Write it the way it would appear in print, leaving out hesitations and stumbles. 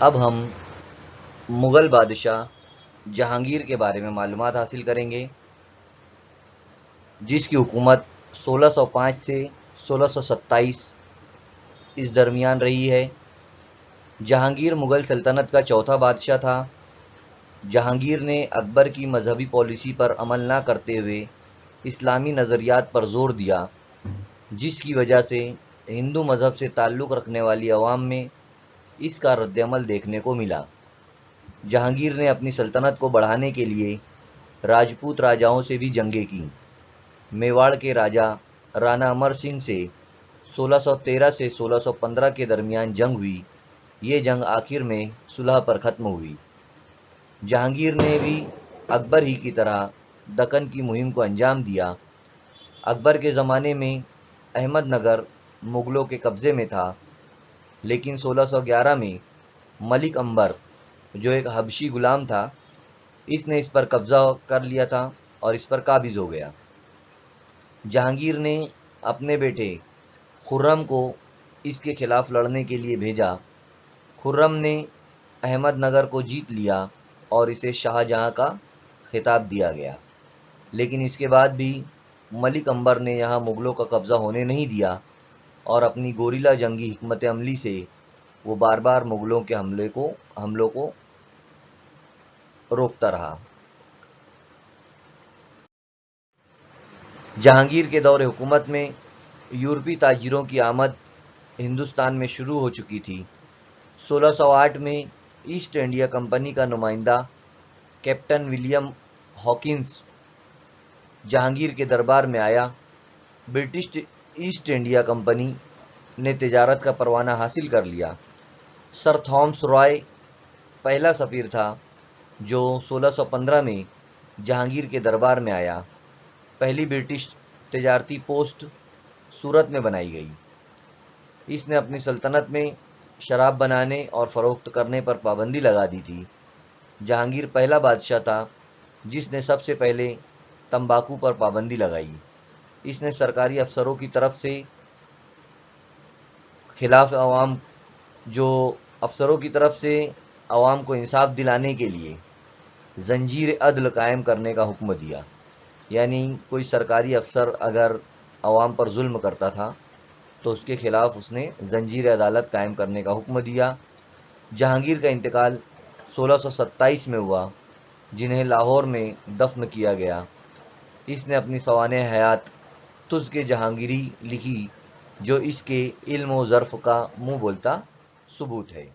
اب ہم مغل بادشاہ جہانگیر کے بارے میں معلومات حاصل کریں گے، جس کی حکومت 1605 سے 1627 اس درمیان رہی ہے۔ جہانگیر مغل سلطنت کا چوتھا بادشاہ تھا۔ جہانگیر نے اکبر کی مذہبی پالیسی پر عمل نہ کرتے ہوئے اسلامی نظریات پر زور دیا، جس کی وجہ سے ہندو مذہب سے تعلق رکھنے والی عوام میں اس کا رد عمل دیکھنے کو ملا۔ جہانگیر نے اپنی سلطنت کو بڑھانے کے لیے راجپوت راجاؤں سے بھی جنگیں کیں۔ میواڑ کے راجا رانا امر سنگھ سے 1613 سے 1615 کے درمیان جنگ ہوئی۔ یہ جنگ آخر میں صلح پر ختم ہوئی۔ جہانگیر نے بھی اکبر ہی کی طرح دکن کی مہم کو انجام دیا۔ اکبر کے زمانے میں احمد نگر مغلوں کے قبضے میں تھا، لیکن 1611 میں ملک امبر، جو ایک حبشی غلام تھا، اس نے اس پر قبضہ کر لیا تھا اور اس پر قابض ہو گیا۔ جہانگیر نے اپنے بیٹے خرم کو اس کے خلاف لڑنے کے لیے بھیجا۔ خرم نے احمد نگر کو جیت لیا اور اسے شاہ جہاں کا خطاب دیا گیا، لیکن اس کے بعد بھی ملک امبر نے یہاں مغلوں کا قبضہ ہونے نہیں دیا اور اپنی گوریلا جنگی حکمت عملی سے وہ بار بار مغلوں کے حملوں کو روکتا رہا۔ جہانگیر کے دور حکومت میں یورپی تاجروں کی آمد ہندوستان میں شروع ہو چکی تھی۔ 1608 میں ایسٹ انڈیا کمپنی کا نمائندہ کیپٹن ولیم ہاکنز جہانگیر کے دربار میں آیا۔ برٹش ایسٹ انڈیا کمپنی نے تجارت کا پروانہ حاصل کر لیا۔ سر تھامس رائے پہلا سفیر تھا جو 1615 میں جہانگیر کے دربار میں آیا۔ پہلی برٹش تجارتی پوسٹ سورت میں بنائی گئی۔ اس نے اپنی سلطنت میں شراب بنانے اور فروخت کرنے پر پابندی لگا دی تھی۔ جہانگیر پہلا بادشاہ تھا جس نے سب سے پہلے تمباکو پر پابندی لگائی۔ اس نے سرکاری افسروں کی طرف سے عوام کو انصاف دلانے کے لیے زنجیر عدل قائم کرنے کا حکم دیا، یعنی کوئی سرکاری افسر اگر عوام پر ظلم کرتا تھا تو اس کے خلاف اس نے زنجیر عدالت قائم کرنے کا حکم دیا۔ جہانگیر کا انتقال 1627 میں ہوا، جنہیں لاہور میں دفن کیا گیا۔ اس نے اپنی سوانح حیات تزک جہانگیری لکھی، جو اس کے علم و ظرف کا منہ بولتا ثبوت ہے۔